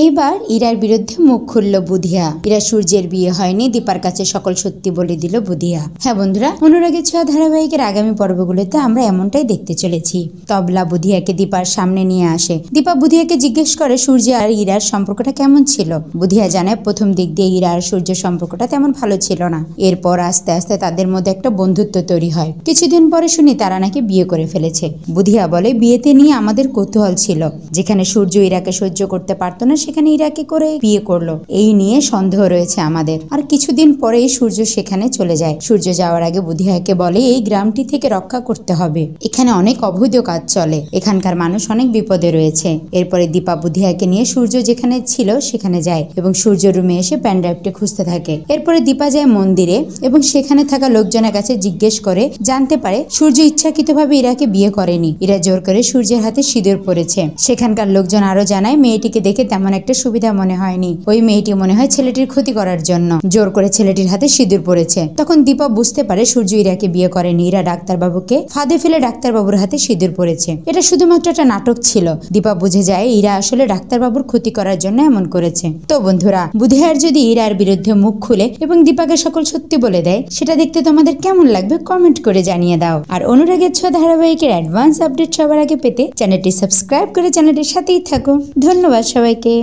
এইবার ইরার বিরুদ্ধে মুখ খুলল বুধিয়া। ইরা সূর্যের বিয়ে হয়নি, দীপার কাছে সকল সত্যি বলে দিল বুধিয়া। হ্যাঁ বন্ধুরা, অনুরাগের ছোঁয়া ধারাবাহিকের আগামী পর্বগুলোতে আমরা এমনটাই দেখতে চলেছি। তবলা বুধিয়াকে দীপার সামনে নিয়ে আসে। দীপা বুধিয়াকে জিজ্ঞেস করে সূর্য আর ইরার সম্পর্কটা কেমন ছিল। বুধিয়া জানায় প্রথম দিক দিয়ে ইরা আর সূর্যের সম্পর্কটা তেমন ভালো ছিল না। এরপর আস্তে আস্তে তাদের মধ্যে একটা বন্ধুত্ব তৈরি হয়। কিছুদিন পরে শুনি তারা নাকি বিয়ে করে ফেলেছে। বুধিয়া বলে বিয়েতে নিয়ে আমাদের কৌতূহল ছিল, যেখানে সূর্য ইরাকে সহ্য করতে পারতো না সেখানে ইরাকে করে বিয়ে করলো, এই নিয়ে সন্দেহ রয়েছে আমাদের। আর কিছুদিন পরেই সূর্য সেখানে চলে যায়। সূর্য যাওয়ার আগে বুধিয়াকে বলে এই গ্রামটি থেকে রক্ষা করতে হবে, এখানে অনেক অবৈধ কাজ চলে, এখানকার মানুষ অনেক বিপদে রয়েছে। এরপরে দীপা বুধিয়াকে নিয়ে সূর্য যেখানে ছিল সেখানে যায় এবং সূর্য রুমে এসে প্যান ড্রাইভটি খুঁজতে থাকে। এরপরে দীপা যায় মন্দিরে এবং সেখানে থাকা লোকজনের কাছে জিজ্ঞেস করে জানতে পারে সূর্য ইচ্ছাকৃতভাবে ইরাকে বিয়ে করেনি, ইরা জোর করে সূর্যের হাতে সিঁদুর পরেছে। সেখানকার লোকজন আরো জানায় মেয়েটিকে দেখে তেমন একটা সুবিধা মনে হয়নি, ওই মেয়েটি মনে হয় ছেলেটির ক্ষতি করার জন্য জোর করে ছেলেটির হাতে সিঁদুর পরেছে। তখন দীপা বুঝতে পারে সূর্য ইরাকে বিয়ে করেনি, ইরা ডাক্তারবাবুকে ফাঁদে ফেলে ডাক্তারবাবুর হাতে সিঁদুর পরেছে। এটা শুধুমাত্র একটা নাটক ছিল। দীপা বুঝে যায় ইরা আসলে ডাক্তারবাবুর ক্ষতি করার জন্য এমন করেছে। তো বন্ধুরা, বুধিয়ার যদি ইরার বিরুদ্ধে মুখ খুলে এবং দীপাকে সকল সত্যি বলে দেয়, সেটা দেখতে তোমাদের কেমন লাগবে কমেন্ট করে জানিয়ে দাও। আর অনুরাগের ছোঁয়া ধারাবাহিকের অ্যাডভান্স আপডেট সবার আগে পেতে চ্যানেলটি সাবস্ক্রাইব করে চ্যানেলটির সাথেই থাকো। ধন্যবাদ সবাইকে।